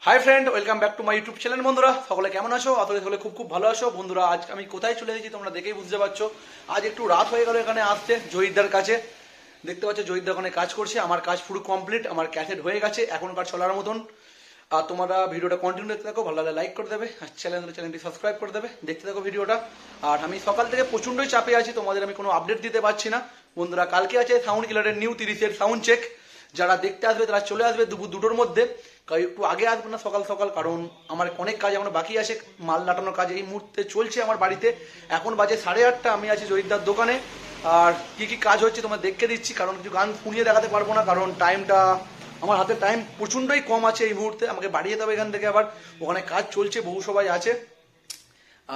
Hi friend, welcome back to my YouTube channel. বন্ধুরা সকলে কেমন আছো? আসলে সকলে খুব ভালো আছো। বন্ধুরা আজ আমি কোথায় চলে এসেছি তোমরা দেখেই বুঝতে পারছো। আজ একটু রাত হয়ে গেল এখানে আসতে জহিরদার কাছে। দেখতে পাচ্ছ জহিরদা ওখানে কাজ করছে। আমার কাজ পুরো কমপ্লিট, আমার ক্যাসেট হয়ে গেছে এখনকার চলার মতন। আর তোমরা ভিডিওটা কন্টিনিউ দেখতে থাকো, ভালো লাগলে লাইক করে দেবে আর চ্যানেলটি সাবস্ক্রাইব করে দেবে। দেখতে থাকো ভিডিওটা। আর আমি সকাল থেকে প্রচণ্ডই চাপে আছি, তোমাদের আমি কোনো আপডেট দিতে পারছি না। বন্ধুরা কালকে আছে সাউন্ড কিলারের নিউ 30-এর সাউন্ড চেক। যারা দেখতে আসবে তারা চলে আসবে দুপুর 2টোর মধ্যে, একটু আগে আসবে না সকাল সকাল, কারণ আমার অনেক কাজ এখনো বাকি আছে। মাল লাটানোর কাজ এই মুহূর্তে চলছে আমার বাড়িতে। এখন বাজে 8:30, আমি আছি জহিরদার দোকানে। আর কি কি কাজ হচ্ছে তোমার দেখে দিচ্ছি, কারণ কিছু গান শুনিয়ে দেখাতে পারবো না, কারণ টাইমটা আমার হাতে টাইম প্রচণ্ডই কম আছে এই মুহূর্তে। আমাকে বাড়ি যেতে হবে এখান থেকে, আবার ওখানে কাজ চলছে, বহু সবাই আছে।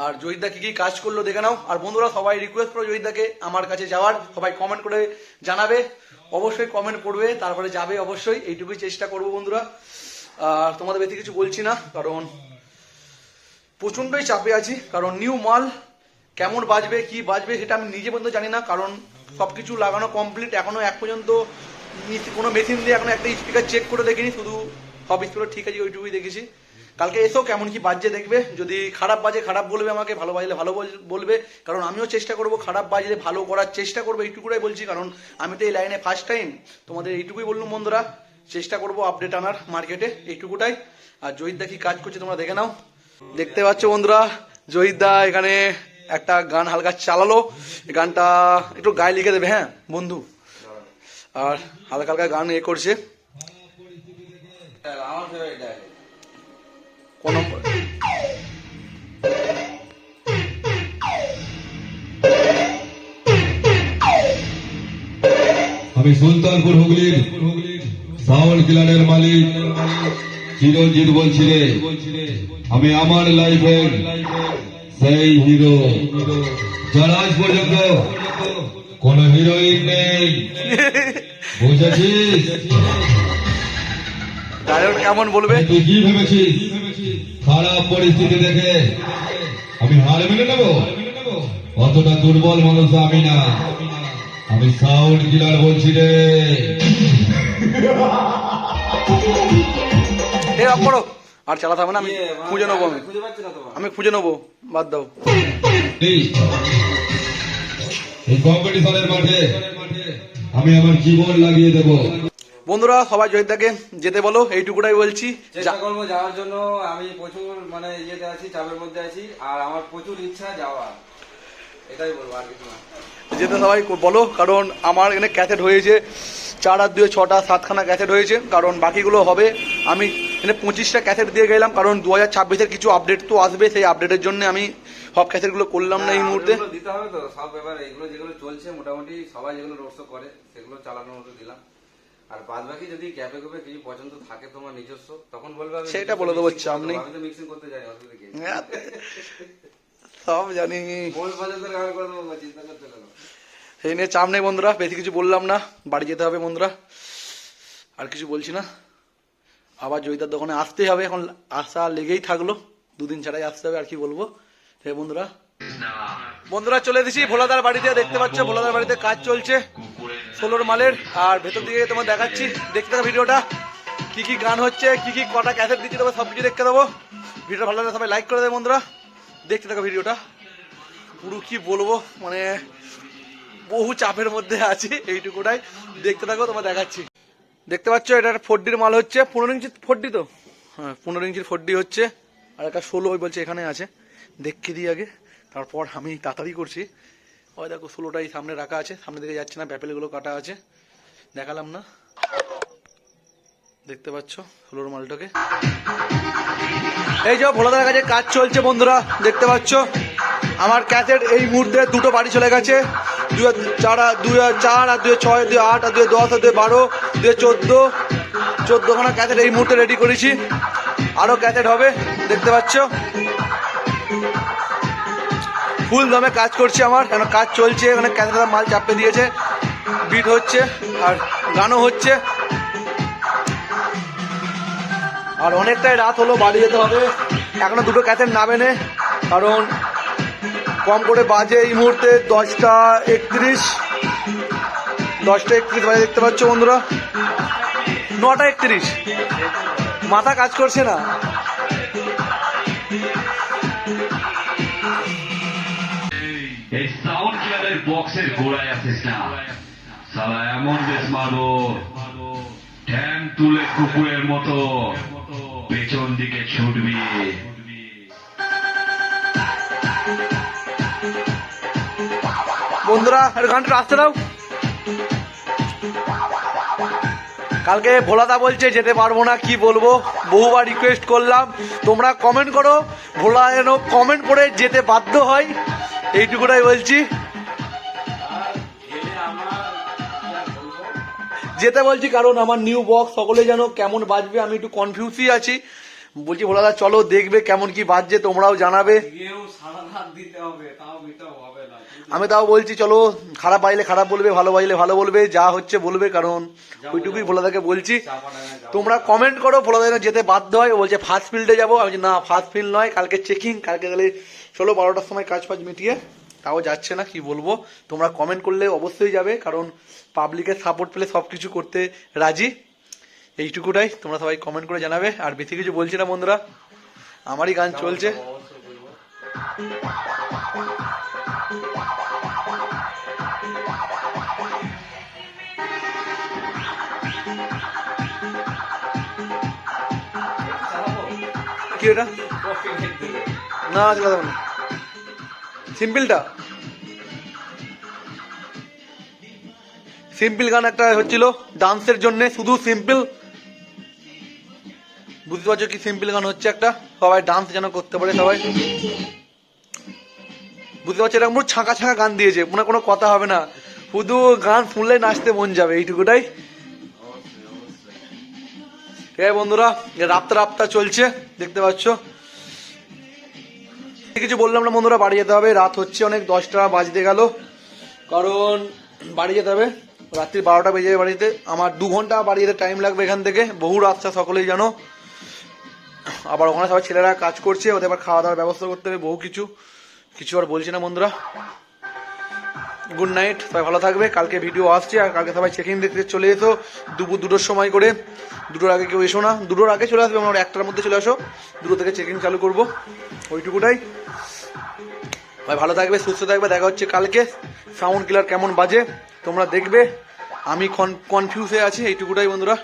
আর জহিরদা কি কি কাজ করলো দেখে নাও। আর বন্ধুরা সবাই রিকোয়েস্ট করো জহিরদাকে আমার কাছে যাওয়ার, সবাই কমেন্ট করে জানাবে, অবশ্যই কমেন্ট করবে, তারপরে যাবে অবশ্যই, এইটুকুই চেষ্টা করবো বন্ধুরা। আর তোমাদের বেশি কিছু বলছি না, কারণ প্রচণ্ডই চাপে আছি। কারণ নিউ মাল কেমন বাজবে কি বাজবে সেটা আমি নিজে পর্যন্ত জানি না, কারণ সব কিছু লাগানো কমপ্লিট। এখনো এক পর্যন্ত কোনো মেশিন দিয়ে এখনো একটা স্পিকার চেক করে দেখিনি, শুধু সব স্পিকার ঠিক আছে ওইটুকুই দেখেছি। কালকে এসো কেমন কি বাজছে দেখবে। যদি খারাপ বাজে খারাপ বলবে আমাকে, ভালো বাজলে ভালো বলবে, কারণ আমিও চেষ্টা করব খারাপ বাজলে ভালো করার চেষ্টা করবো। এইটুকুটাই বলছি, কারণ আমি তো এই লাইনে ফার্স্ট টাইম। তোমাদের এইটুকুই বললাম বন্ধুরা, চেষ্টা করবো আপডেট আনার মার্কেটে, এইটুকুটাই। আর জহিরদা কি কাজ করছে তোমরা দেখে নাও। দেখতে পাচ্ছ বন্ধুরা জহিরদা এখানে একটা গান হালকা চালালো, গানটা একটু গায়ে লিখে দেবে হ্যাঁ বন্ধু। আর হালকা হালকা গান করছে। কোন নম্বর? আমি সুলতানপুর হুগলির সাউন্ড কিলারের মালিক চিরঞ্জিত বলছি রে। আমি আমার লাইফের সেই হিরো, যারা আজ পর্যন্ত কোন হিরোইন নেই, বুঝেছিস? ডায়লগ কেমন বলবে? তুই কি ভেবেছিস খারাপ পরিস্থিতি দেখে আমি হার মেনে নেব? অতটা দুর্বল মানুষ আমি না। আমি সাউন্ড কিলার বলছি রে। আর চালাতে হবে না, আমি খুঁজে নেবো, আমি খুঁজে নেবো, বাদ দাও। এই কম্পিটিশনের মাঠে আমি আমার জীবন লাগিয়ে দেব। বন্ধুরা সবাই জহিরদাকে যেতে বলো, এইটুকুটাই বলছি। চেষ্টা করবো যাওয়ার জন্য। আমি প্রচুর ইয়েতে আছি, চাপের মধ্যে আছি, আর আমার প্রচুর ইচ্ছা যাওয়ার, এটাই বলবো, আর কিছু না। যেতে সবাই বলো, কারণ আমার এখানে ক্যাসেট হয়েছে 4 আর 2 6টা 7খানা ক্যাসেট হয়েছে, কারণ বাকিগুলো হবে। আমি এখানে 25টা ক্যাসেট দিয়ে গেলাম, কারণ 2026-এর কিছু আপডেট তো আসবে, সেই আপডেটের জন্য আমি সব ক্যাসেটগুলো করলাম না এই মুহূর্তে। দিতে হবে তো সব, এবার এগুলো যেগুলো চলছে মোটামুটি সবাই যেগুলো রোড শো করে সেগুলো চালানোর মতো দিলাম। আর বাদ বাকি যদি ক্যাপে ক্যাপে কিছু পছন্দ থাকে তোমার নিজস্ব, তখন বলবে, সেটা বলে দেবো, চাপ নেই। আমি তো মিক্সিং করতে যাই, অসুবিধা কি? সব জানি, মূল পছন্দের গান করে দেবো, চিন্তা করতে লাগো। সেই নিয়ে চাপ নেই বন্ধুরা, বেশি কিছু বললাম না, বাড়ি যেতে হবে বন্ধুরা, আর কিছু বলছি না। আবার জয়িতার দোকানে আসতেই হবে, এখন আসা লেগেই থাকলো, 2 দিন ছাড়াই আসতে হবে, আর কি বলবো। হে বন্ধুরা, বন্ধুরা চলে এসেছি ভোলাদার বাড়িতে। দেখতে পাচ্ছ ভোলাদার বাড়িতে কাজ চলছে 16 মালের। আর ভেতর দিকে তোমার দেখাচ্ছি, দেখতে থাকো ভিডিওটা, কি কি গান হচ্ছে, কি কি কটা ক্যাসেট দিচ্ছি দেবো, সব কিছু দেখতে দেবো। ভিডিওটা ভালো লাগলে সবাই লাইক করে দেবে বন্ধুরা, দেখতে থাকো ভিডিওটা। পুরো কি বলবো, মানে বহু চাপের মধ্যে আছি, এইটুকুটাই, দেখতে থাকো তোমার দেখাচ্ছি। দেখতে পাচ্ছ এটা 4Dর মাল হচ্ছে, 15 ইঞ্চি 4D তো, হ্যাঁ 15 ইঞ্চির 4D হচ্ছে। আর একটা 16 ওই বলছে এখানে আছে, দেখে দিই আগে, তারপর আমি তাড়াতাড়ি করছি। ওই দেখো 16টাই সামনে রাখা আছে, সামনে দিকে যাচ্ছে না, ব্যাপেলগুলো কাটা আছে, দেখালাম না। দেখতে পাচ্ছ 16 মালটাকে। এই যে ভোলাদার কাছে কাজ চলছে বন্ধুরা, দেখতে পাচ্ছ আমার ক্যাসেট এই মুহূর্তে 2টো বাড়ি চলে গেছে। 2004 আর 2006, 2008 আর 2010 আর 2012, 2014 ক্যাসেট এই মুহূর্তে রেডি করেছি। আরো ক্যাসেট হবে, দেখতে পাচ্ছ ফুল দমে কাজ করছে আমার, কেন কাজ চলছে এখানে, ক্যাসেটের মাল চাপে দিয়েছে, বিট হচ্ছে আর গানও হচ্ছে। আর অনেকটাই রাত হলো, বাড়ি যেতে হবে, এখনো 2টো ক্যাসেট নামে নে, কারণ কম করে বাজে এই মুহূর্তে 10টা 31 বাজে। দেখতে পাচ্ছ বন্ধুরা, 9টা 31। মাথা কাজ করছে না। এই সাউন্ড কিলারের বক্সের গোড়ায় আছিস না, শালা এমন বেশ মারবো ঠ্যাং তুলে কুকুরের মতো পেছন দিকে ছুটবি। বন্ধুরা একটু গানটা আসতে দাও। কালকে ভোলাদা বলছে যেতে পারবো না, কি বলবো, বহুবার রিকোয়েস্ট করলাম, তোমরা কমেন্ট করো, ভোলা যেন কমেন্ট করে যেতে বাধ্য হয়, এইটুকুটাই বলছি। যেতে বলছি কারণ আমার নিউ বক্স সকলে যেন কেমন বাজবে, আমি একটু কনফিউজই আছি। বলছি ভোলাদা চলো দেখবে কেমন কি বাজছে, তোমরাও জানাবে। আমি তাও বলছি চলো, খারাপ বাজলে খারাপ বলবে, ভালো বাজলে ভালো বলবে, যা হচ্ছে বলবে, কারণ ওইটুকুই ভোলাদাকে বলছি। তোমরা কমেন্ট করো, ভোলাদা যেন যেতে বাধ্য হয়। ও বলছে ফার্স্ট ফিল্ডে যাবো, আমি বলছি না ফার্স্ট ফিল্ড নয়, কালকে চেকিং, কালকে গেলে 16-12টার সময় কাজ ফাজ মিটিয়ে, তাও যাচ্ছে না, কি বলবো। তোমরা কমেন্ট করলে অবশ্যই যাবে, কারণ পাবলিকের সাপোর্ট পেলে সব কিছু করতে রাজি। এইটুকুটাই, তোমরা সবাই কমেন্ট করে জানাবে। আর বেশি কিছু বলছি না বন্ধুরা, আমারই গান চলছে। কি এটা? না চালাবো না, সিম্পলটা সিম্পল গান একটা হচ্ছিল ডান্সের জন্য, শুধু সিম্পল, বুঝতে পারছো কি সিম্পল গান হচ্ছে একটা, সবাই ডান্স যেন করতে পারে সবাই, বুঝতে পারছো। এরকম ছাঁকা ছাঁকা গান দিয়েছে, মনে কোনো কথা হবে না, শুধু গান শুনলে নাচতে মন যাবে, এইটুকুটাই। ঠিক আছে বন্ধুরা, রাপ্তা চলছে দেখতে পাচ্ছ। কিছু বললাম না বন্ধুরা, বাড়ি যেতে হবে, রাত হচ্ছে অনেক, 10টা বাজতে গেল, কারণ বাড়ি যেতে হবে, রাত্রি 12টা বেজে যাবে বাড়িতে। আমার 2 ঘন্টা বাড়ি যেতে টাইম লাগবে এখান থেকে, বহু রাস্তা সকলেই জানো। আবার ওখানে সবাই ছেলেরা কাজ করছে, ওদের আবার খাওয়া দাওয়ার ব্যবস্থা করতে হবে, বহু কিছু আর বলছি না বন্ধুরা। গুড নাইট, সবাই ভালো থাকবে। কালকে ভিডিও আসছে, আর কালকে সবাই চেকিং দেখতে চলে এসো দুপুর 2টোর সময় করে, 2টোর আগে কেউ এসো না, 2টোর আগে চলে আসবে, আমরা 1টার মধ্যে চলে আসো, 2টো থেকে চেকিং চালু করবো, ওইটুকুটাই। ভাই ভালো থাকবে, সুস্থ থাকবে, দেখা হচ্ছে কালকে। সাউন্ড কিলার কেমন বাজে তোমরা দেখবে, আমি কনফিউজ হয়ে আছি, এইটুকুটাই বন্ধুরা।